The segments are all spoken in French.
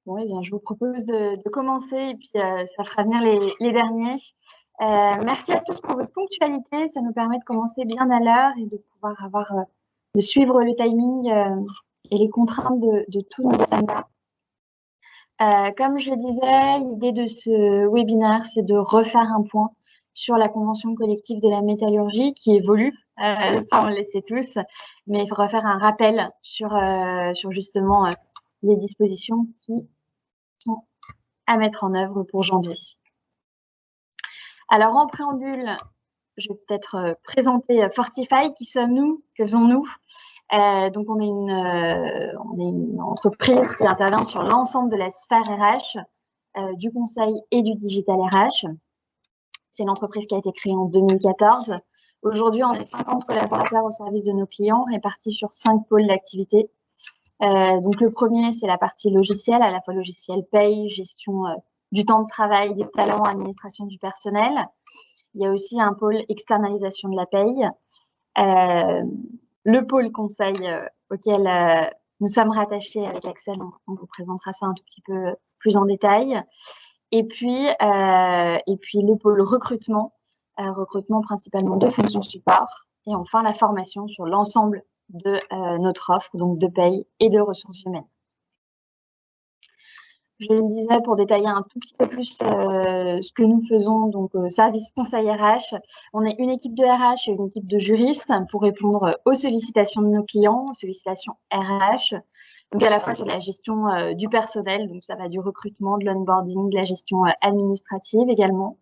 Bon, eh bien, je vous propose de commencer et puis ça fera venir les derniers. Merci à tous pour votre ponctualité. Ça nous permet de commencer bien à l'heure et de pouvoir de suivre le timing et les contraintes de tous nos agendas. Comme je le disais, l'idée de ce webinaire, c'est de refaire un point sur la convention collective de la métallurgie qui évolue, ça on le sait tous, mais il faut refaire un rappel sur justement les dispositions qui sont à mettre en œuvre pour janvier. Alors en préambule, je vais peut-être présenter Fortify. Qui sommes-nous? Que faisons-nous? Donc on est une entreprise qui intervient sur l'ensemble de la sphère RH, du conseil et du digital RH. C'est une entreprise qui a été créée en 2014. Aujourd'hui, on est 50 collaborateurs au service de nos clients, répartis sur 5 pôles d'activité. Donc le premier, c'est la partie logicielle, à la fois logiciel paye, gestion du temps de travail, des talents, administration du personnel. Il y a aussi un pôle externalisation de la paye. Le pôle conseil auquel nous sommes rattachés avec Axel, on vous présentera ça un tout petit peu plus en détail. Et puis le pôle recrutement, recrutement principalement de fonctions support. Et enfin, la formation sur l'ensemble de notre offre, donc de paye et de ressources humaines. Je le disais, pour détailler un tout petit peu plus ce que nous faisons, donc service conseil RH, on est une équipe de RH et une équipe de juristes pour répondre aux sollicitations de nos clients, aux sollicitations RH, donc à la fois sur la gestion du personnel, donc ça va du recrutement, de l'onboarding, de la gestion administrative également,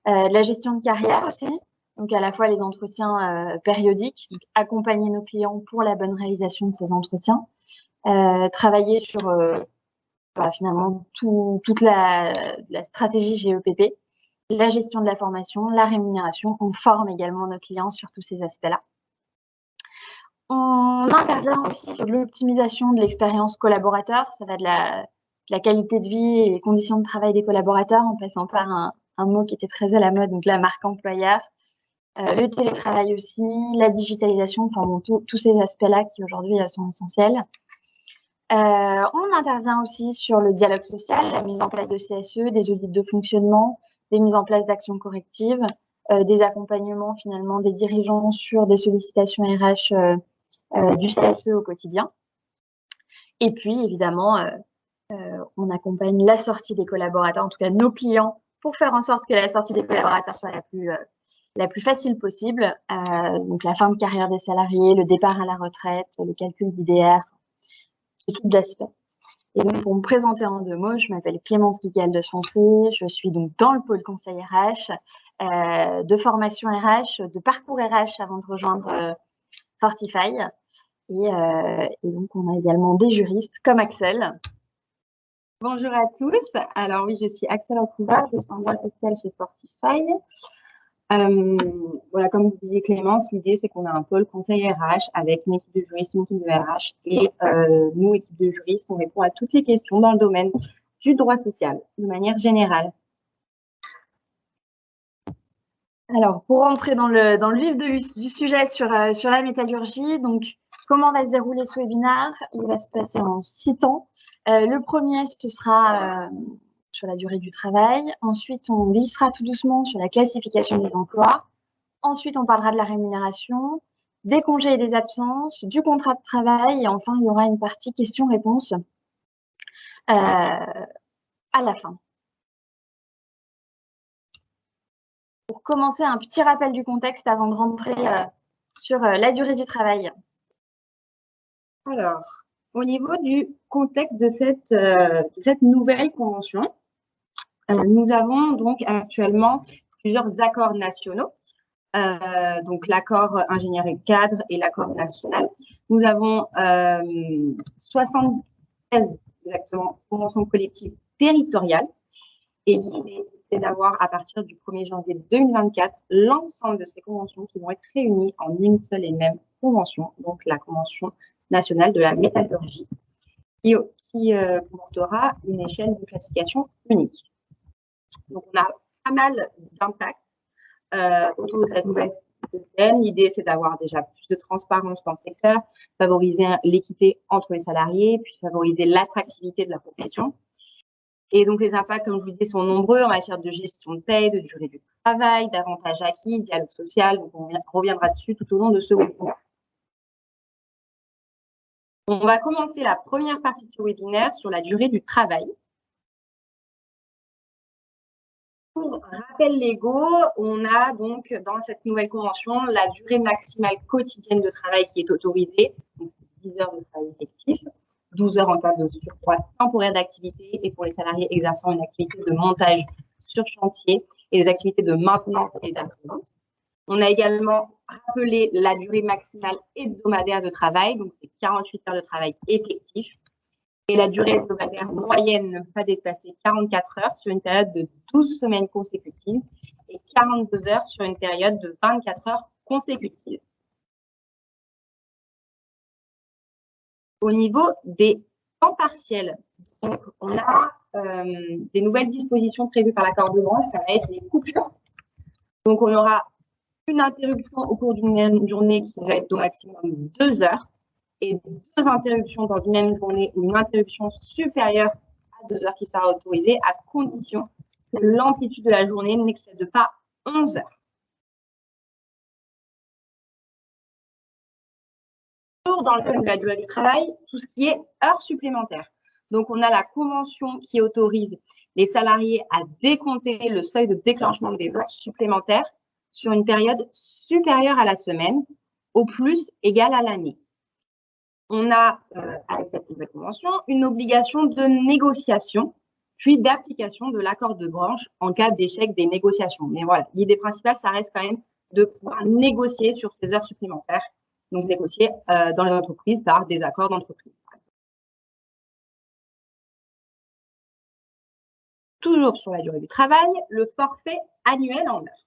de la gestion de carrière aussi, donc à la fois les entretiens périodiques, donc accompagner nos clients pour la bonne réalisation de ces entretiens, travailler sur finalement toute la stratégie GEPP, la gestion de la formation, la rémunération. On forme également nos clients sur tous ces aspects-là. On intervient aussi sur l'optimisation de l'expérience collaborateur. Ça va de la qualité de vie et les conditions de travail des collaborateurs, en passant par un mot qui était très à la mode, donc la marque employeur. Le télétravail aussi, la digitalisation, enfin bon, tous ces aspects-là qui aujourd'hui sont essentiels. On intervient aussi sur le dialogue social, la mise en place de CSE, des audits de fonctionnement, des mises en place d'actions correctives, des accompagnements finalement des dirigeants sur des sollicitations RH du CSE au quotidien. Et puis évidemment, on accompagne la sortie des collaborateurs, en tout cas nos clients, pour faire en sorte que la sortie des collaborateurs soit la plus facile possible. Donc la fin de carrière des salariés, le départ à la retraite, le calcul d'IDR, ce type d'aspect. Et donc, pour me présenter en 2 mots, je m'appelle Clémence Guigal de Chancé, je suis donc dans le pôle conseil RH, de formation RH, de parcours RH avant de rejoindre Fortify. Et donc, on a également des juristes comme Axel. Bonjour à tous. Alors oui, je suis Axel Ancouva, je suis en droit social chez Fortify. Voilà, comme vous disiez Clémence, l'idée c'est qu'on a un pôle conseil RH avec une équipe de juristes, une équipe de RH et nous, équipe de juristes, on répond à toutes les questions dans le domaine du droit social de manière générale. Alors, pour rentrer dans le vif du sujet sur la métallurgie, donc comment va se dérouler ce webinaire? Il va se passer en 6 temps. Le premier, ce sera sur la durée du travail. Ensuite, on glissera tout doucement sur la classification des emplois. Ensuite, on parlera de la rémunération, des congés et des absences, du contrat de travail. Et enfin, il y aura une partie questions-réponses à la fin. Pour commencer, un petit rappel du contexte avant de rentrer sur la durée du travail. Alors, au niveau du contexte de cette nouvelle convention, nous avons donc actuellement plusieurs accords nationaux, donc l'accord ingénierie cadre et l'accord national. Nous avons 73 exactement conventions collectives territoriales et l'idée c'est d'avoir à partir du 1er janvier 2024 l'ensemble de ces conventions qui vont être réunies en une seule et même convention, donc la convention nationale de la métallurgie, qui comportera une échelle de classification unique. Donc, on a pas mal d'impacts autour de cette nouvelle CCN. L'idée, c'est d'avoir déjà plus de transparence dans le secteur, favoriser l'équité entre les salariés, puis favoriser l'attractivité de la profession. Et donc, les impacts, comme je vous disais, sont nombreux en matière de gestion de paye, de durée du travail, d'avantages acquis, dialogue social. Donc, on reviendra dessus tout au long de ce webinaire. On va commencer la première partie de ce webinaire sur la durée du travail. Pour rappel légaux, on a donc dans cette nouvelle convention la durée maximale quotidienne de travail qui est autorisée. Donc, c'est 10 heures de travail effectif, 12 heures en cas de surcroît temporaire d'activité et pour les salariés exerçant une activité de montage sur chantier et des activités de maintenance et d'imprimante. On a également rappelé la durée maximale hebdomadaire de travail, donc c'est 48 heures de travail effectif. Et la durée hebdomadaire moyenne ne peut pas dépasser 44 heures sur une période de 12 semaines consécutives et 42 heures sur une période de 24 heures consécutives. Au niveau des temps partiels, donc on a des nouvelles dispositions prévues par l'accord de branche, ça va être les coupures. Donc on aura une interruption au cours d'une journée qui va être au maximum 2 heures et 2 interruptions dans une même journée ou une interruption supérieure à 2 heures qui sera autorisée à condition que l'amplitude de la journée n'excède pas 11 heures. Toujours dans le thème de la durée du travail, tout ce qui est heures supplémentaires. Donc, on a la convention qui autorise les salariés à décompter le seuil de déclenchement des heures supplémentaires sur une période supérieure à la semaine, au plus égale à l'année. On a, avec cette nouvelle convention, une obligation de négociation, puis d'application de l'accord de branche en cas d'échec des négociations. Mais voilà, l'idée principale, ça reste quand même de pouvoir négocier sur ces heures supplémentaires, donc négocier dans les entreprises par des accords d'entreprise. Toujours sur la durée du travail, le forfait annuel en heures.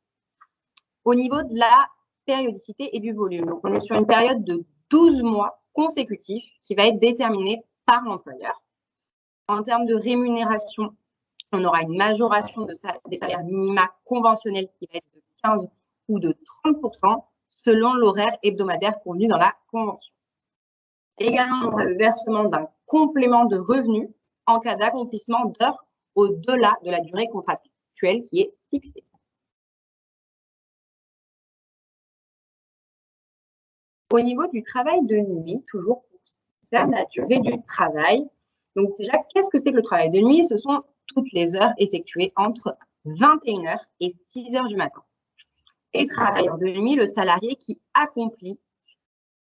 Au niveau de la périodicité et du volume, donc on est sur une période de 12 mois consécutifs qui va être déterminée par l'employeur. En termes de rémunération, on aura une majoration des salaires minima conventionnels qui va être de 15 ou de 30% selon l'horaire hebdomadaire convenu dans la convention. Également, on aura le versement d'un complément de revenus en cas d'accomplissement d'heures au-delà de la durée contractuelle qui est fixée. Au niveau du travail de nuit, toujours pour ce qui concerne la durée du travail. Donc déjà, qu'est-ce que c'est que le travail de nuit? Ce sont toutes les heures effectuées entre 21h et 6h du matin. Et travailleur de nuit, le salarié qui accomplit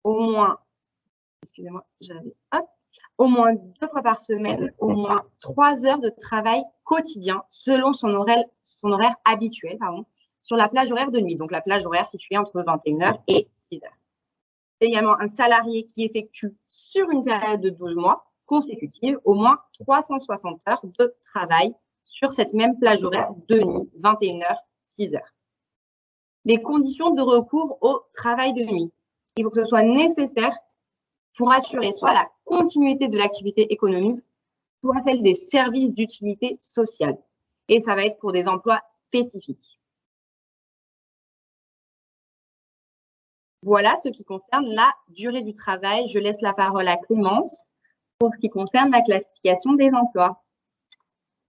au moins, au moins 2 fois par semaine, au moins 3 heures de travail quotidien selon son horaire habituel, sur la plage horaire de nuit. Donc la plage horaire située entre 21h et 6h. C'est également un salarié qui effectue sur une période de 12 mois consécutive au moins 360 heures de travail sur cette même plage horaire de nuit, 21h, 6h. Les conditions de recours au travail de nuit. Il faut que ce soit nécessaire pour assurer soit la continuité de l'activité économique, soit celle des services d'utilité sociale. Et ça va être pour des emplois spécifiques. Voilà ce qui concerne la durée du travail. Je laisse la parole à Clémence pour ce qui concerne la classification des emplois.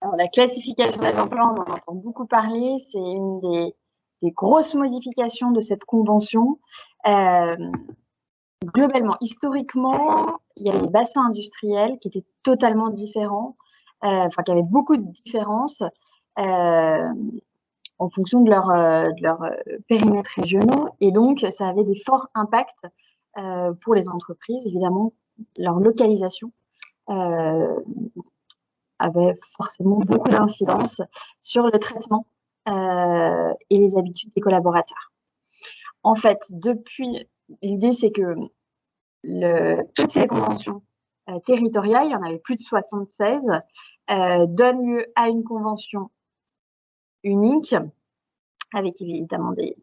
Alors, la classification des emplois, on en entend beaucoup parler. C'est une des grosses modifications de cette convention. Globalement, historiquement, il y avait des bassins industriels qui étaient totalement différents, qui avaient beaucoup de différences en fonction de leur périmètre régionaux. Et donc, ça avait des forts impacts pour les entreprises. Évidemment, leur localisation avait forcément beaucoup d'incidence sur le traitement et les habitudes des collaborateurs. En fait, l'idée, c'est que toutes ces conventions territoriales, il y en avait plus de 76, donnent lieu à une convention unique, avec évidemment des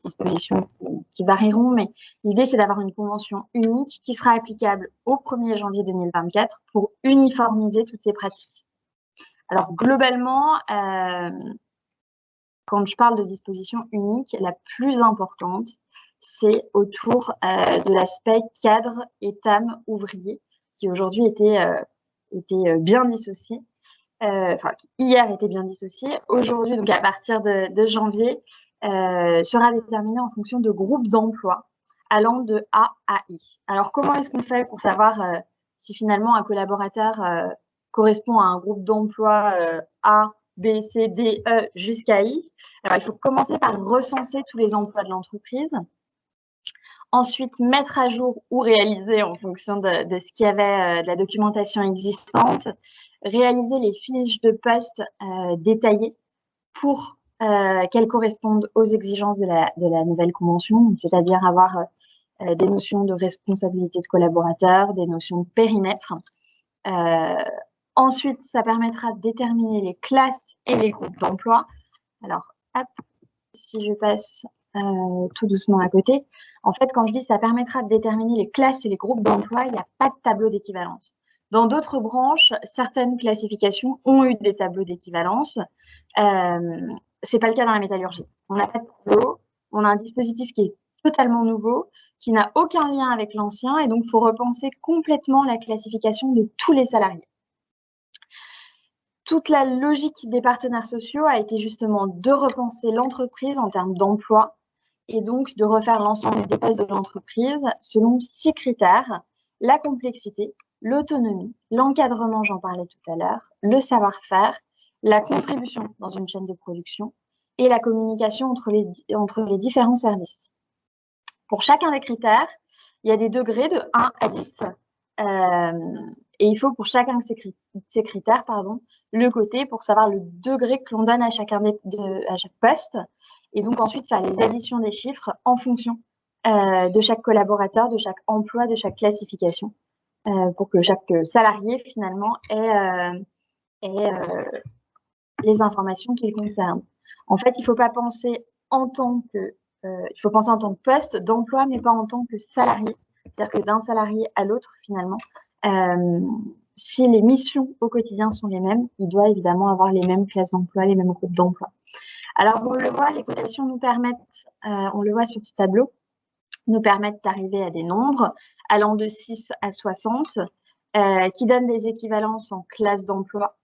dispositions qui varieront, mais l'idée, c'est d'avoir une convention unique qui sera applicable au 1er janvier 2024 pour uniformiser toutes ces pratiques. Alors, globalement, quand je parle de disposition unique, la plus importante, c'est autour de l'aspect cadre et TAM ouvrier, qui aujourd'hui était bien dissocié. Enfin, hier était bien dissocié. Aujourd'hui, donc à partir de janvier, sera déterminé en fonction de groupes d'emploi allant de A à I. Alors, comment est-ce qu'on fait pour savoir si finalement un collaborateur correspond à un groupe d'emploi A, B, C, D, E jusqu'à I? Alors, il faut commencer par recenser tous les emplois de l'entreprise. Ensuite, mettre à jour ou réaliser en fonction de ce qu'il y avait, de la documentation existante. Réaliser les fiches de poste détaillées pour qu'elles correspondent aux exigences de la nouvelle convention, c'est-à-dire avoir des notions de responsabilité de collaborateur, des notions de périmètre. Ensuite, ça permettra de déterminer les classes et les groupes d'emploi. Alors, hop, si je passe tout doucement à côté. En fait, quand je dis ça permettra de déterminer les classes et les groupes d'emploi, il n'y a pas de tableau d'équivalence. Dans d'autres branches, certaines classifications ont eu des tableaux d'équivalence. C'est pas le cas dans la métallurgie. On n'a pas de tableau, on a un dispositif qui est totalement nouveau, qui n'a aucun lien avec l'ancien, et donc il faut repenser complètement la classification de tous les salariés. Toute la logique des partenaires sociaux a été justement de repenser l'entreprise en termes d'emploi et donc de refaire l'ensemble des postes de l'entreprise selon 6 critères: la complexité, l'autonomie, l'encadrement, j'en parlais tout à l'heure, le savoir-faire, la contribution dans une chaîne de production et la communication entre les différents services. Pour chacun des critères, il y a des degrés de 1 à 10. Et il faut pour chacun de ces critères, le coter pour savoir le degré que l'on donne à chaque poste. Et donc ensuite faire les additions des chiffres en fonction de chaque collaborateur, de chaque emploi, de chaque classification, pour que chaque salarié finalement ait les informations qui le concernent. En fait, il ne faut pas penser en tant que il faut penser en tant que poste d'emploi, mais pas en tant que salarié. C'est-à-dire que d'un salarié à l'autre, finalement, si les missions au quotidien sont les mêmes, il doit évidemment avoir les mêmes classes d'emploi, les mêmes groupes d'emploi. Alors, on le voit, les cotations nous permettent, on le voit sur ce tableau, nous permettent d'arriver à des nombres allant de 6 à 60, qui donnent des équivalences en classes d'emploi.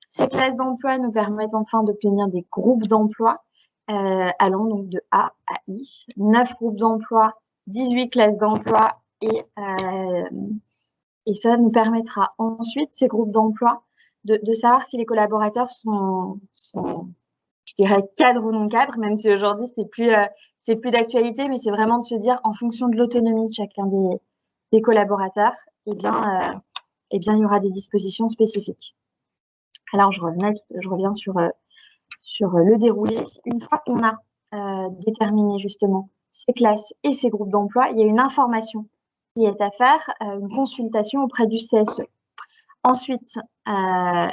Ces classes d'emploi nous permettent enfin d'obtenir des groupes d'emploi allant donc de A à I. 9 groupes d'emploi, 18 classes d'emploi et ça nous permettra ensuite, ces groupes d'emploi, de savoir si les collaborateurs sont, je dirais, cadres ou non cadres, même si aujourd'hui, c'est plus d'actualité, mais c'est vraiment de se dire, en fonction de l'autonomie de chacun des collaborateurs, eh bien, il y aura des dispositions spécifiques. Alors, je reviens sur le déroulé. Une fois qu'on a déterminé justement ces classes et ces groupes d'emploi, il y a une information qui est à faire, une consultation auprès du CSE. Ensuite,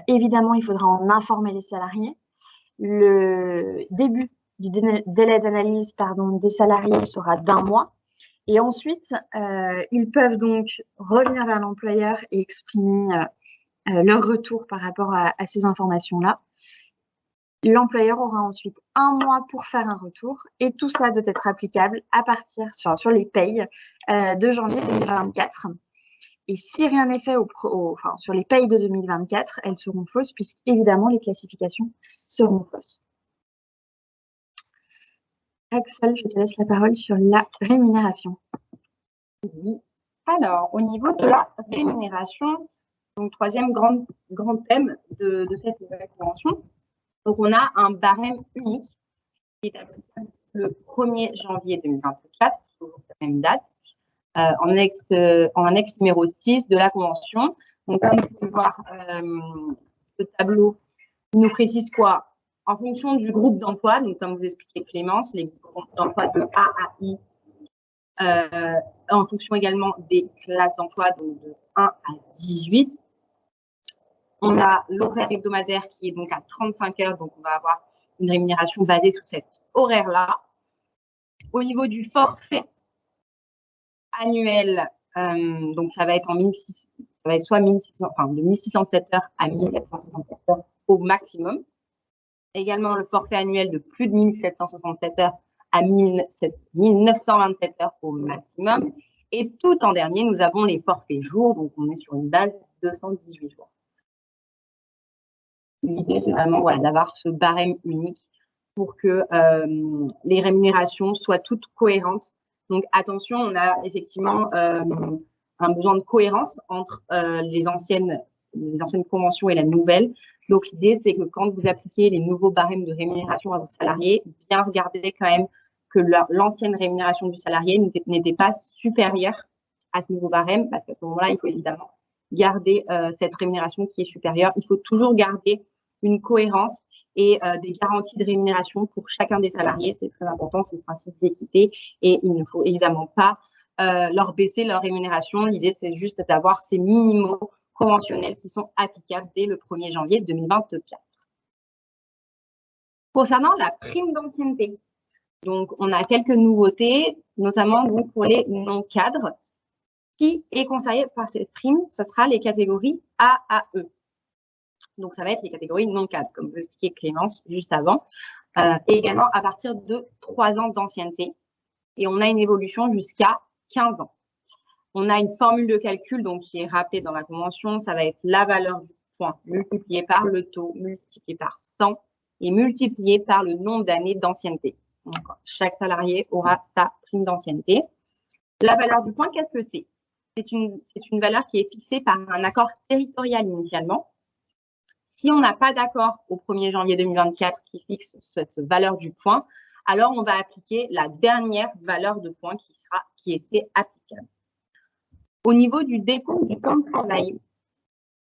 évidemment, il faudra en informer les salariés. Le début du délai d'analyse des salariés sera d'1 mois. Et ensuite, ils peuvent donc revenir vers l'employeur et exprimer leur retour par rapport à ces informations-là. L'employeur aura ensuite 1 mois pour faire un retour et tout ça doit être applicable à partir sur les payes de janvier 2024. Et si rien n'est fait sur les payes de 2024, elles seront fausses puisqu'évidemment les classifications seront fausses. Axel, je te laisse la parole sur la rémunération. Oui. Alors, au niveau de la rémunération, donc troisième grand thème de cette nouvelle convention, donc on a un barème unique qui est applicable le 1er janvier 2024, toujours cette même date, en annexe numéro 6 de la convention. Donc, comme vous pouvez voir, le tableau nous précise quoi? En fonction du groupe d'emploi, donc comme vous expliquez Clémence, les groupes d'emploi de A à I, en fonction également des classes d'emploi, donc de 1 à 18. On a l'horaire hebdomadaire qui est donc à 35 heures, donc on va avoir une rémunération basée sur cet horaire-là. Au niveau du forfait annuel, donc ça va être soit de 1607 heures à 1757 heures au maximum. Également, le forfait annuel de plus de 1767 heures à 1927 heures au maximum. Et tout en dernier, nous avons les forfaits jours, donc on est sur une base de 218 jours. L'idée, c'est vraiment d'avoir ce barème unique pour que les rémunérations soient toutes cohérentes. Donc, attention, on a effectivement un besoin de cohérence entre les anciennes conventions et la nouvelle. Donc, l'idée, c'est que quand vous appliquez les nouveaux barèmes de rémunération à vos salariés, bien regarder quand même que l'ancienne rémunération du salarié n'était pas supérieure à ce nouveau barème, parce qu'à ce moment-là, il faut évidemment garder cette rémunération qui est supérieure. Il faut toujours garder une cohérence et des garanties de rémunération pour chacun des salariés. C'est très important, c'est le principe d'équité et il ne faut évidemment pas leur baisser leur rémunération. L'idée, c'est juste d'avoir ces minimaux conventionnels qui sont applicables dès le 1er janvier 2024. Concernant la prime d'ancienneté, donc on a quelques nouveautés, notamment donc, pour les non-cadres. Qui est concerné par cette prime? Ce sera les catégories A à E. Donc, ça va être les catégories non-cadres, comme vous expliquiez Clémence juste avant, et également à partir de 3 ans d'ancienneté. Et on a une évolution jusqu'à 15 ans. On a une formule de calcul donc, qui est rappelée dans la convention. Ça va être la valeur du point multipliée par le taux, multiplié par 100 et multiplié par le nombre d'années d'ancienneté. Donc, chaque salarié aura sa prime d'ancienneté. La valeur du point, qu'est-ce que c'est? C'est une valeur qui est fixée par un accord territorial initialement. Si on n'a pas d'accord au 1er janvier 2024 qui fixe cette valeur du point, alors on va appliquer la dernière valeur de point qui était applicable. Au niveau du décompte du temps de travail,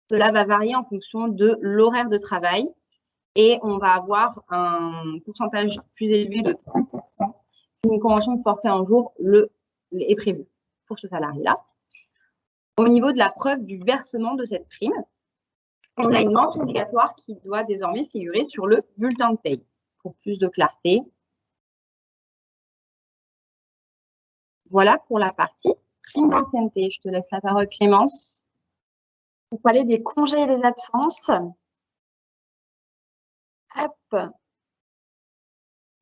cela va varier en fonction de l'horaire de travail et on va avoir un pourcentage plus élevé de 30% si une convention de forfait en jour est prévue pour ce salarié-là. Au niveau de la preuve du versement de cette prime, on a une mention obligatoire qui doit désormais figurer sur le bulletin de paye. Pour plus de clarté. Voilà pour la partie prime d'ancienneté. Je te laisse la parole, Clémence. Pour parler des congés et des absences. Hop.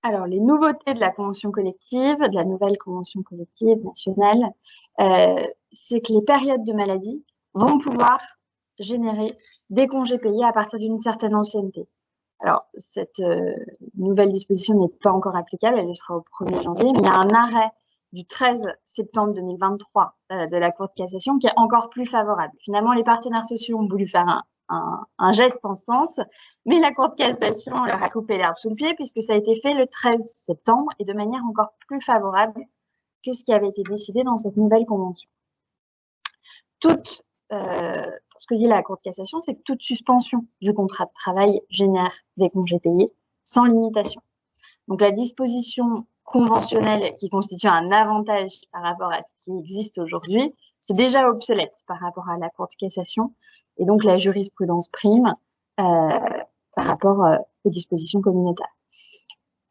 Alors, les nouveautés de la convention collective, de la nouvelle convention collective nationale, c'est que les périodes de maladie vont pouvoir générer des congés payés à partir d'une certaine ancienneté. Alors, cette nouvelle disposition n'est pas encore applicable, elle sera au 1er janvier, mais il y a un arrêt du 13 septembre 2023 de la Cour de cassation qui est encore plus favorable. Finalement, les partenaires sociaux ont voulu faire un geste en ce sens, mais la Cour de cassation leur a coupé l'herbe sous le pied puisque ça a été fait le 13 septembre et de manière encore plus favorable que ce qui avait été décidé dans cette nouvelle convention. Ce que dit la Cour de cassation, c'est que toute suspension du contrat de travail génère des congés payés sans limitation. Donc la disposition conventionnelle qui constitue un avantage par rapport à ce qui existe aujourd'hui, c'est déjà obsolète par rapport à la Cour de cassation et donc la jurisprudence prime par rapport aux dispositions communautaires.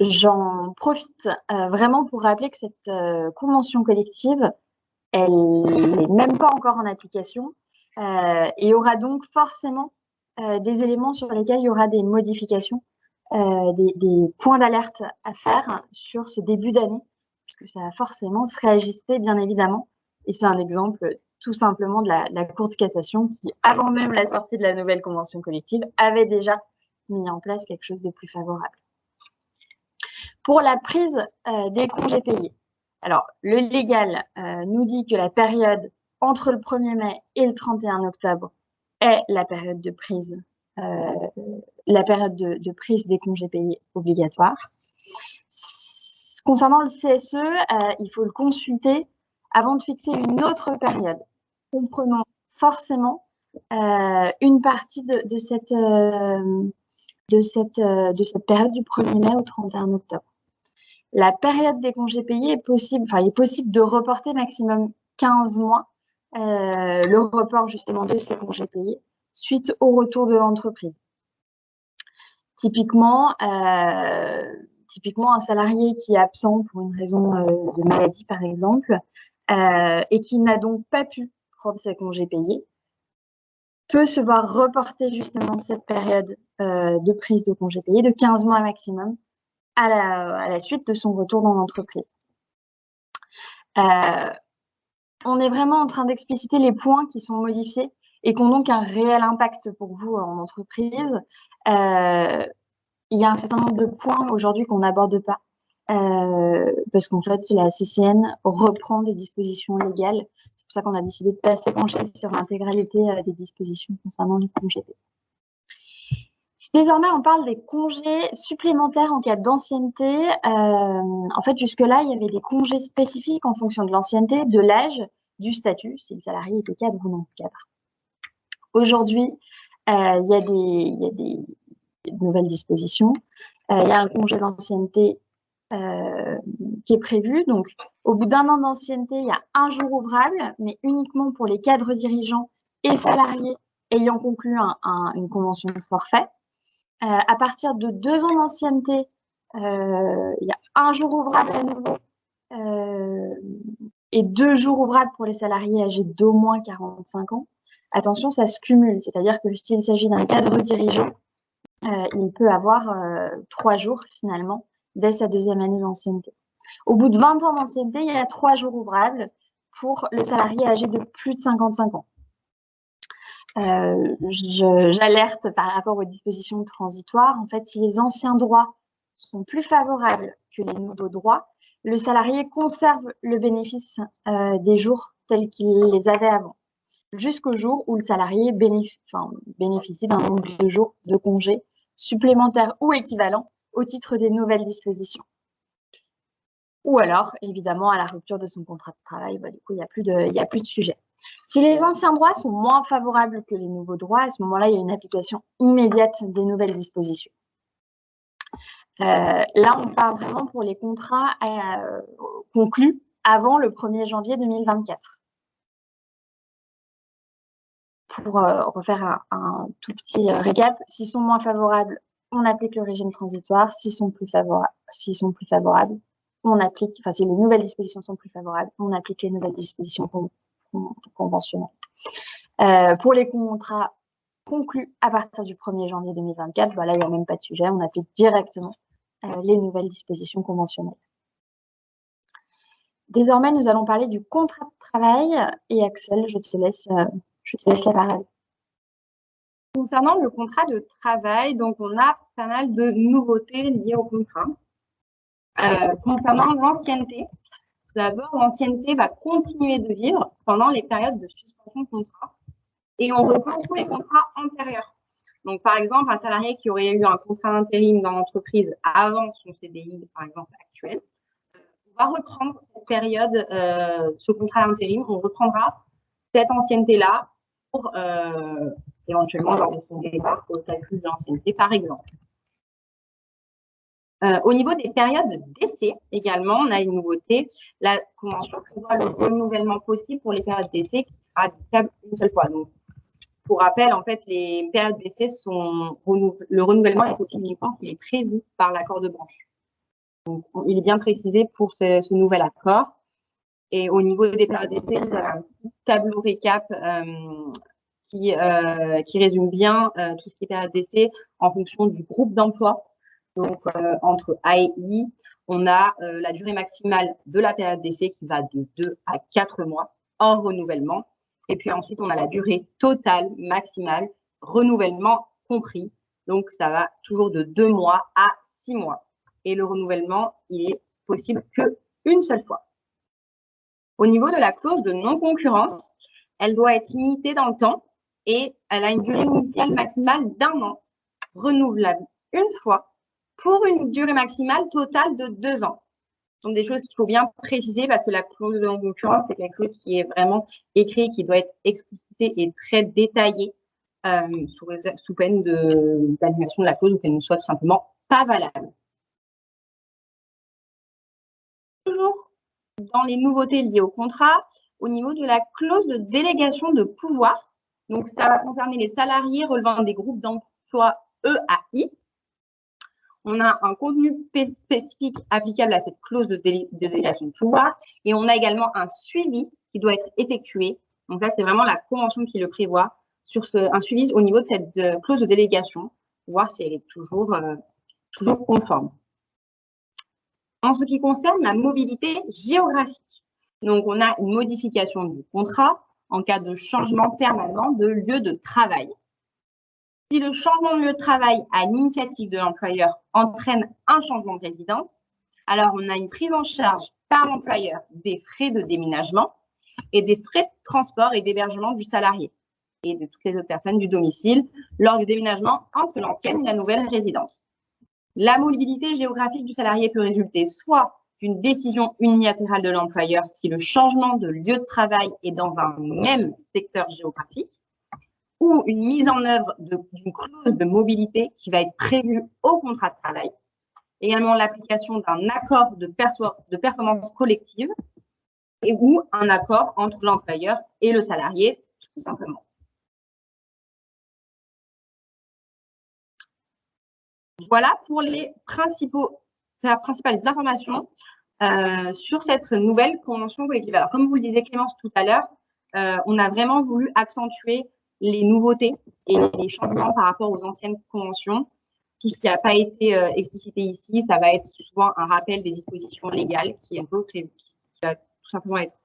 J'en profite vraiment pour rappeler que cette convention collective, elle n'est même pas encore en application et aura donc forcément des éléments sur lesquels il y aura des modifications, des points d'alerte à faire sur ce début d'année, puisque ça va forcément se réajuster, bien évidemment. Et c'est un exemple tout simplement de la Cour de cassation qui, avant même la sortie de la nouvelle convention collective, avait déjà mis en place quelque chose de plus favorable. Pour la prise des congés payés, alors le légal nous dit que la période entre le 1er mai et le 31 octobre est la période de prise des congés payés obligatoires. Concernant le CSE, il faut le consulter avant de fixer une autre période, comprenant forcément une partie de cette période du 1er mai au 31 octobre. La période des congés payés est possible, il est possible de reporter maximum 15 mois le report justement de ces congés payés suite au retour de l'entreprise. Typiquement, un salarié qui est absent pour une raison de maladie, par exemple, et qui n'a donc pas pu prendre ses congés payés, peut se voir reporter justement cette période de prise de congé payé de 15 mois maximum à la suite de son retour dans l'entreprise. On est vraiment en train d'expliciter les points qui sont modifiés et qui ont donc un réel impact pour vous en entreprise. Il y a un certain nombre de points aujourd'hui qu'on n'aborde pas parce qu'en fait, la CCN reprend des dispositions légales. C'est pour ça qu'on a décidé de passer pencher sur l'intégralité des dispositions concernant les congés. Désormais, on parle des congés supplémentaires en cas d'ancienneté. En fait, jusque-là, il y avait des congés spécifiques en fonction de l'ancienneté, de l'âge, du statut, si le salarié était cadre ou non cadre. Aujourd'hui, il y a des nouvelles dispositions. Il y a un congé d'ancienneté qui est prévu. Donc, au bout d'un an d'ancienneté, il y a un jour ouvrable, mais uniquement pour les cadres dirigeants et salariés ayant conclu une convention de forfait. À partir de 2 ans d'ancienneté, il y a un jour ouvrable à nouveau et 2 jours ouvrables pour les salariés âgés d'au moins 45 ans. Attention, ça se cumule, c'est-à-dire que s'il s'agit d'un cadre dirigeant, il peut avoir 3 jours finalement dès sa 2e année d'ancienneté. Au bout de 20 ans d'ancienneté, il y a 3 jours ouvrables pour le salarié âgé de plus de 55 ans. J'alerte par rapport aux dispositions transitoires. En fait, si les anciens droits sont plus favorables que les nouveaux droits, le salarié conserve le bénéfice des jours tels qu'il les avait avant, jusqu'au jour où le salarié bénéficie d'un nombre de jours de congé supplémentaires ou équivalents au titre des nouvelles dispositions. Ou alors, évidemment, à la rupture de son contrat de travail, du coup, il n'y a plus de sujet. Si les anciens droits sont moins favorables que les nouveaux droits, à ce moment-là, il y a une application immédiate des nouvelles dispositions. Là, on parle vraiment pour les contrats conclus avant le 1er janvier 2024. Pour refaire un tout petit récap, s'ils sont moins favorables, on applique le régime transitoire. S'ils sont plus favorables, on applique, si les nouvelles dispositions sont plus favorables, on applique les nouvelles dispositions conventionnelles. Pour les contrats conclus à partir du 1er janvier 2024, il n'y a même pas de sujet, on applique directement les nouvelles dispositions conventionnelles. Désormais, nous allons parler du contrat de travail et Axel, je te laisse la parole. Concernant le contrat de travail, donc on a pas mal de nouveautés liées au contrat. Concernant l'ancienneté, d'abord, l'ancienneté va continuer de vivre pendant les périodes de suspension de contrat et on reprend tous les contrats antérieurs. Donc, par exemple, un salarié qui aurait eu un contrat d'intérim dans l'entreprise avant son CDI, par exemple, actuel, on va reprendre cette période, ce contrat d'intérim, on reprendra cette ancienneté-là pour éventuellement lors de son départ pour le calcul de l'ancienneté, par exemple. Au niveau des périodes d'essai, également, on a une nouveauté. La convention prévoit le renouvellement possible pour les périodes d'essai qui sera applicable une seule fois. Donc, pour rappel, en fait, les périodes d'essai le renouvellement est possible uniquement s'il est prévu par l'accord de branche. Donc, il est bien précisé pour ce nouvel accord. Et au niveau des périodes d'essai, vous avez un tableau récap qui résume bien tout ce qui est période d'essai en fonction du groupe d'emploi. Donc, entre A et I, on a la durée maximale de la période d'essai qui va de 2 à 4 mois hors renouvellement. Et puis ensuite, on a la durée totale maximale, renouvellement compris. Donc, ça va toujours de 2 mois à 6 mois. Et le renouvellement, il est possible qu'une seule fois. Au niveau de la clause de non-concurrence, elle doit être limitée dans le temps et elle a une durée initiale maximale d'1 an, renouvelable une fois, pour une durée maximale totale de 2 ans. Ce sont des choses qu'il faut bien préciser parce que la clause de non-concurrence, c'est quelque chose qui est vraiment écrit, qui doit être explicité et très détaillé sous peine d'annulation de la clause ou qu'elle ne soit tout simplement pas valable. Toujours dans les nouveautés liées au contrat, au niveau de la clause de délégation de pouvoir, donc ça va concerner les salariés relevant des groupes d'emploi EAI. On a un contenu spécifique applicable à cette clause de délégation de pouvoir et on a également un suivi qui doit être effectué. Donc ça, c'est vraiment la convention qui le prévoit un suivi au niveau de cette clause de délégation, pour voir si elle est toujours conforme. En ce qui concerne la mobilité géographique, donc on a une modification du contrat en cas de changement permanent de lieu de travail. Si le changement de lieu de travail à l'initiative de l'employeur entraîne un changement de résidence, alors on a une prise en charge par l'employeur des frais de déménagement et des frais de transport et d'hébergement du salarié et de toutes les autres personnes du domicile lors du déménagement entre l'ancienne et la nouvelle résidence. La mobilité géographique du salarié peut résulter soit d'une décision unilatérale de l'employeur si le changement de lieu de travail est dans un même secteur géographique, ou une mise en œuvre d'une clause de mobilité qui va être prévue au contrat de travail, également l'application d'un accord de performance collective ou un accord entre l'employeur et le salarié, tout simplement. Voilà pour les principales informations sur cette nouvelle convention collective. Alors, comme vous le disiez Clémence tout à l'heure, on a vraiment voulu accentuer les nouveautés et les changements par rapport aux anciennes conventions. Tout ce qui n'a pas été explicité ici, ça va être souvent un rappel des dispositions légales qui va tout simplement être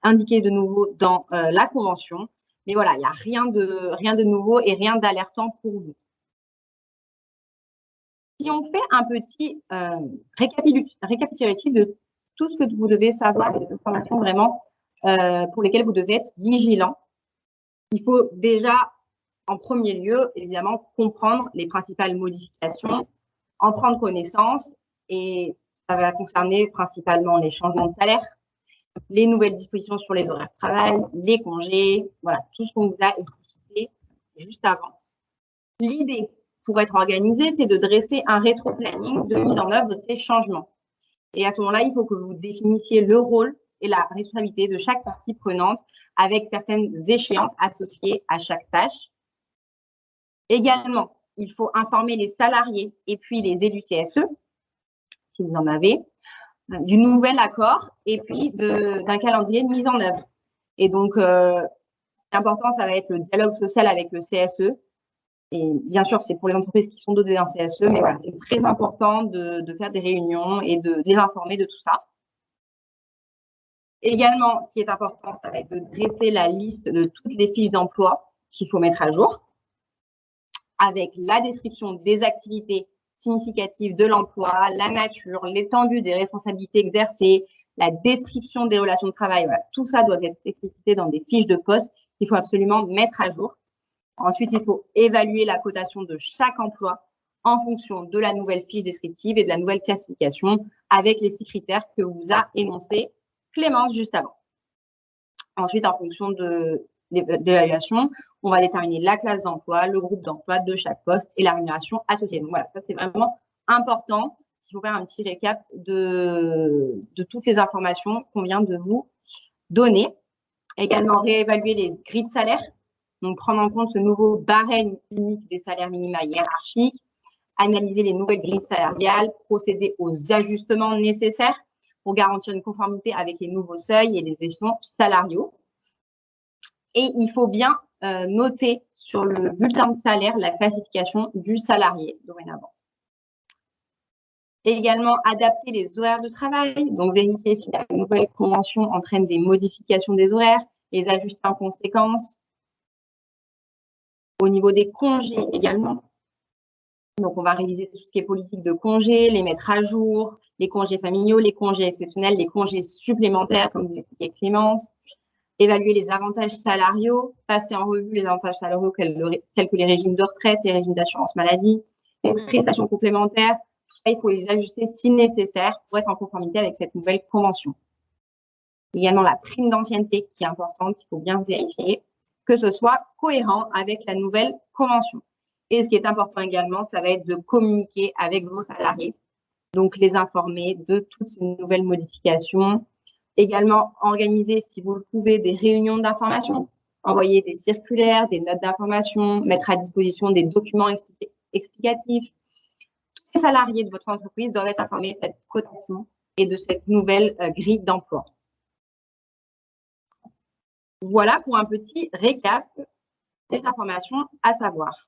indiqué de nouveau dans la convention. Mais voilà, il n'y a rien de nouveau et rien d'alertant pour vous. Si on fait un petit récapitulatif de tout ce que vous devez savoir, des informations vraiment pour lesquelles vous devez être vigilant, il faut déjà, en premier lieu, évidemment, comprendre les principales modifications, en prendre connaissance, et ça va concerner principalement les changements de salaire, les nouvelles dispositions sur les horaires de travail, les congés, voilà, tout ce qu'on vous a explicité juste avant. L'idée, pour être organisé, c'est de dresser un rétro-planning de mise en œuvre de ces changements. Et à ce moment-là, il faut que vous définissiez le rôle et la responsabilité de chaque partie prenante avec certaines échéances associées à chaque tâche. Également, il faut informer les salariés et puis les élus CSE, si vous en avez, du nouvel accord et puis d'un calendrier de mise en œuvre. Et donc, c'est important, ça va être le dialogue social avec le CSE. Et bien sûr, c'est pour les entreprises qui sont dotées d'un CSE, mais voilà, c'est très important de faire des réunions et de les informer de tout ça. Également, ce qui est important, ça va être de dresser la liste de toutes les fiches d'emploi qu'il faut mettre à jour, avec la description des activités significatives de l'emploi, la nature, l'étendue des responsabilités exercées, la description des relations de travail. Voilà, tout ça doit être explicité dans des fiches de poste qu'il faut absolument mettre à jour. Ensuite, il faut évaluer la cotation de chaque emploi en fonction de la nouvelle fiche descriptive et de la nouvelle classification avec les 6 critères que vous a énoncés Clémence juste avant. Ensuite, en fonction de l'évaluation, on va déterminer la classe d'emploi, le groupe d'emploi de chaque poste et la rémunération associée. Donc voilà, ça c'est vraiment important. Il faut faire un petit récap de toutes les informations qu'on vient de vous donner. Également, réévaluer les grilles de salaire. Donc, prendre en compte ce nouveau barème unique des salaires minima hiérarchiques, analyser les nouvelles grilles salariales, procéder aux ajustements nécessaires pour garantir une conformité avec les nouveaux seuils et les échelons salariaux. Et il faut bien noter sur le bulletin de salaire la classification du salarié dorénavant. Et également, adapter les horaires de travail, donc vérifier si la nouvelle convention entraîne des modifications des horaires, les ajuster en conséquence. Au niveau des congés également. Donc, on va réviser tout ce qui est politique de congés, les mettre à jour, les congés familiaux, les congés exceptionnels, les congés supplémentaires, comme vous expliquait Clémence, évaluer les avantages salariaux, passer en revue les avantages salariaux tels que les régimes de retraite, les régimes d'assurance maladie, les prestations complémentaires. Tout ça, il faut les ajuster si nécessaire pour être en conformité avec cette nouvelle convention. Également, la prime d'ancienneté qui est importante, il faut bien vérifier que ce soit cohérent avec la nouvelle convention. Et ce qui est important également, ça va être de communiquer avec vos salariés, donc les informer de toutes ces nouvelles modifications. Également, organiser, si vous le pouvez, des réunions d'information, envoyer des circulaires, des notes d'information, mettre à disposition des documents explicatifs. Tous les salariés de votre entreprise doivent être informés de cette cotation et de cette nouvelle grille d'emploi. Voilà pour un petit récap des informations à savoir.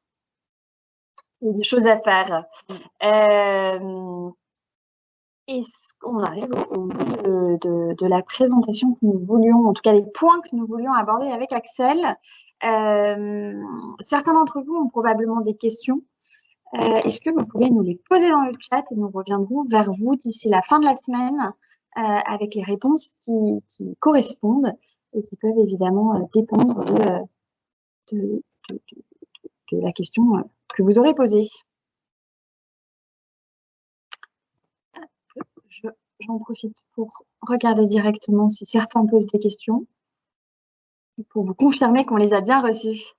Il y a des choses à faire. Est-ce qu'on arrive au bout de la présentation que nous voulions, en tout cas les points que nous voulions aborder avec Axel. Certains d'entre vous ont probablement des questions. Est-ce que vous pouvez nous les poser dans le chat et nous reviendrons vers vous d'ici la fin de la semaine avec les réponses qui correspondent et qui peuvent évidemment dépendre de la question que vous aurez posée. J'en profite pour regarder directement si certains posent des questions et pour vous confirmer qu'on les a bien reçues.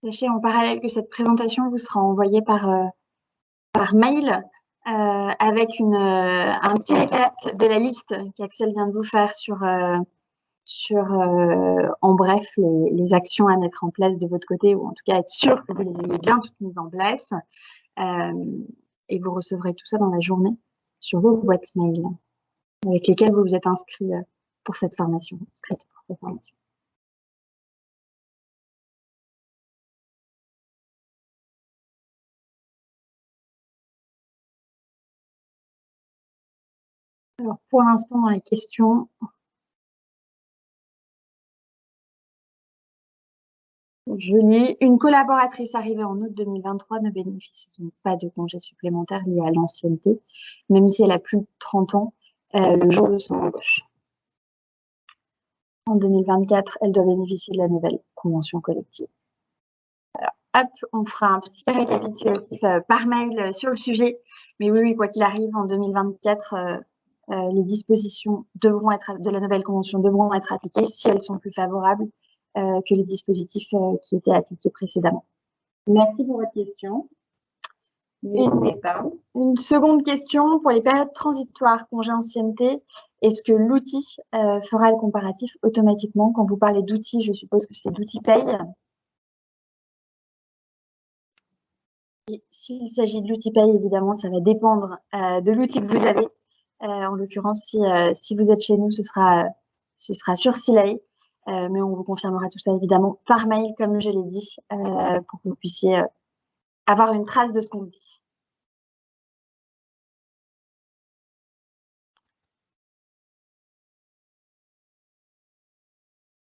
Sachez en parallèle que cette présentation vous sera envoyée par mail avec un petit récap de la liste qu'Axel vient de vous faire sur en bref, les actions à mettre en place de votre côté, ou en tout cas être sûr que vous les ayez bien toutes mises en place. Et vous recevrez tout ça dans la journée sur vos boîtes mail avec lesquelles vous vous êtes inscrit pour cette formation. Alors, pour l'instant, dans les questions, je lis. Une collaboratrice arrivée en août 2023 ne bénéficie donc pas de congé supplémentaire lié à l'ancienneté, même si elle a plus de 30 ans le jour de son embauche. En 2024, elle doit bénéficier de la nouvelle convention collective. Alors, hop, on fera un petit récapitulatif par mail sur le sujet. Mais oui, quoi qu'il arrive, en 2024, les dispositions de la nouvelle convention devront être appliquées si elles sont plus favorables que les dispositifs qui étaient appliqués précédemment. Merci pour votre question. N'hésitez pas. Une seconde question pour les périodes transitoires, congé ancienneté. Est-ce que l'outil fera le comparatif automatiquement? Quand vous parlez d'outils, je suppose que c'est d'outils paye. Et s'il s'agit de l'outil paye, évidemment, ça va dépendre de l'outil que vous avez. En l'occurrence, si vous êtes chez nous, ce sera sur Silay. Mais on vous confirmera tout ça évidemment par mail, comme je l'ai dit, pour que vous puissiez avoir une trace de ce qu'on se dit.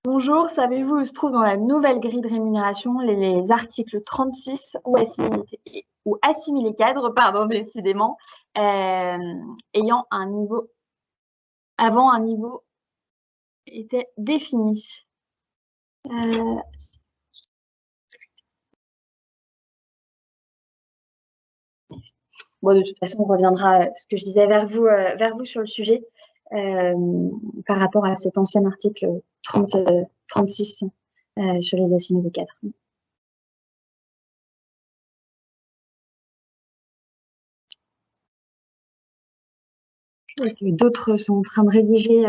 Bonjour, savez-vous où se trouvent dans la nouvelle grille de rémunération les articles 36 ou assimilés cadres, pardon, décidément, ayant un niveau, avant un niveau était défini. Bon, de toute façon, on reviendra, ce que je disais, vers vous sur le sujet par rapport à cet ancien article 36 sur les assimilés cadres. D'autres sont en train de rédiger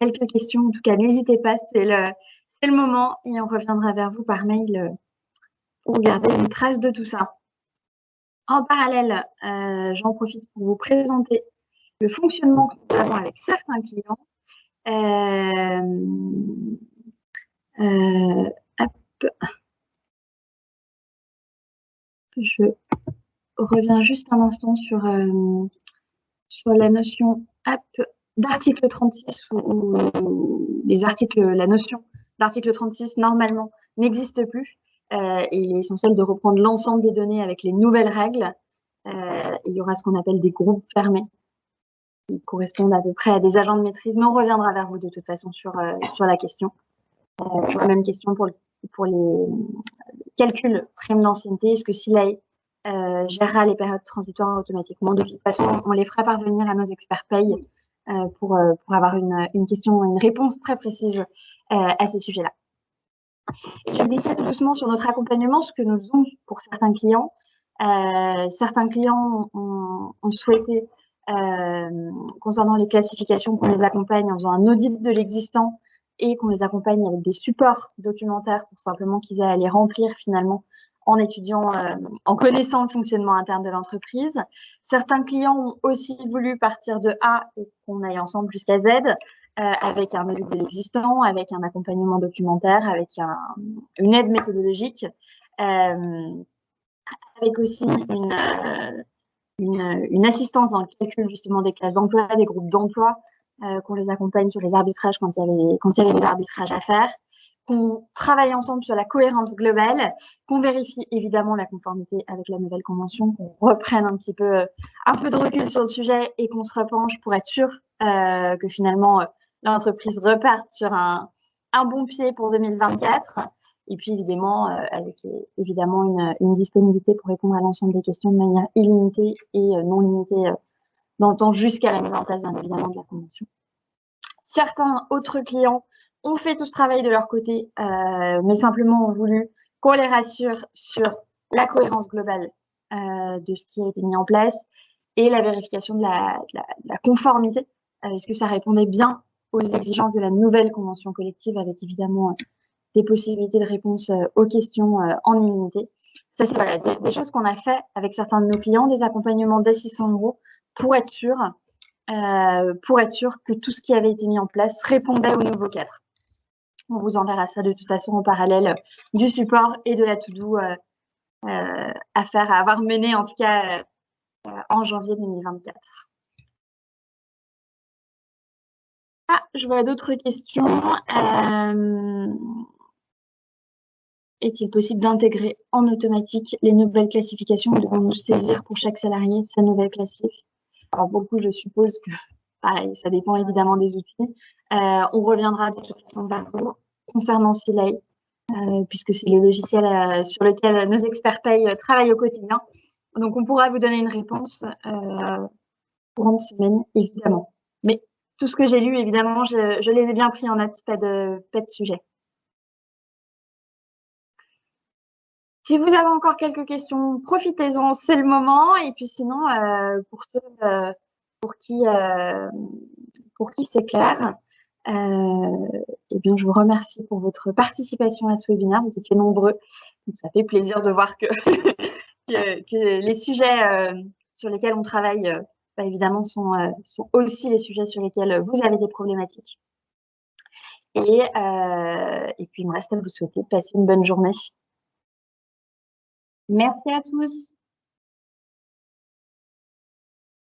quelques questions. En tout cas, n'hésitez pas, c'est le moment et on reviendra vers vous par mail pour garder une trace de tout ça. En parallèle, j'en profite pour vous présenter le fonctionnement que nous avons avec certains clients. Hop. Je reviens juste un instant sur la notion d'article 36 ou les articles, la notion d'article 36 normalement n'existe plus. Il est essentiel de reprendre l'ensemble des données avec les nouvelles règles. Il y aura ce qu'on appelle des groupes fermés qui correspondent à peu près à des agents de maîtrise, mais on reviendra vers vous de toute façon sur la question. La même question pour les calculs prime d'ancienneté. Est-ce que Silay gérera les périodes transitoires automatiquement? De toute façon, on les fera parvenir à nos experts paye pour avoir une question, une réponse très précise à ces sujets-là. Je décide tout doucement sur notre accompagnement, ce que nous faisons pour certains clients. Certains clients ont souhaité, concernant les classifications, qu'on les accompagne en faisant un audit de l'existant et qu'on les accompagne avec des supports documentaires pour simplement qu'ils aient à les remplir finalement en étudiant, en connaissant le fonctionnement interne de l'entreprise. Certains clients ont aussi voulu partir de A et qu'on aille ensemble jusqu'à Z, avec un audit de l'existant, avec un accompagnement documentaire, avec une aide méthodologique, avec aussi une assistance dans le calcul justement des classes d'emploi, des groupes d'emploi, qu'on les accompagne sur les arbitrages quand il y avait des arbitrages à faire, qu'on travaille ensemble sur la cohérence globale, qu'on vérifie évidemment la conformité avec la nouvelle convention, qu'on reprenne un peu de recul sur le sujet et qu'on se repenche pour être sûr que finalement l'entreprise reparte sur un bon pied pour 2024. Et puis évidemment, avec évidemment une disponibilité pour répondre à l'ensemble des questions de manière illimitée et non limitée dans le temps jusqu'à la mise en place, bien évidemment, de la convention. Certains autres clients ont fait tout ce travail de leur côté, mais simplement ont voulu qu'on les rassure sur la cohérence globale de ce qui a été mis en place et la vérification de la conformité. Est-ce que ça répondait bien aux exigences de la nouvelle convention collective avec évidemment des possibilités de réponse aux questions en illimité. Ça, c'est voilà, des choses qu'on a fait avec certains de nos clients, des accompagnements dès 600 € pour être sûr que tout ce qui avait été mis en place répondait au nouveau cadre. On vous enverra ça de toute façon en parallèle du support et de la to-do à avoir mené en tout cas en janvier 2024. Ah, je vois d'autres questions. Est-il possible d'intégrer en automatique les nouvelles classifications ou devons-nous saisir pour chaque salarié sa nouvelle classif? Alors, pour le coup, je suppose que, pareil, ça dépend évidemment des outils. On reviendra de toute façon vers vous concernant Silay, puisque c'est le logiciel sur lequel nos experts payent travaillent au quotidien. Donc, on pourra vous donner une réponse courant de semaine, évidemment. Mais tout ce que j'ai lu, évidemment, je les ai bien pris en note, pas de sujet. Si vous avez encore quelques questions, profitez-en, c'est le moment. Et puis sinon, pour ceux pour qui c'est clair, eh bien, je vous remercie pour votre participation à ce webinaire. Vous étiez nombreux, donc ça fait plaisir de voir que, que les sujets sur lesquels on travaille, évidemment, sont aussi les sujets sur lesquels vous avez des problématiques. Et puis, il me reste à vous souhaiter de passer une bonne journée. Merci à tous.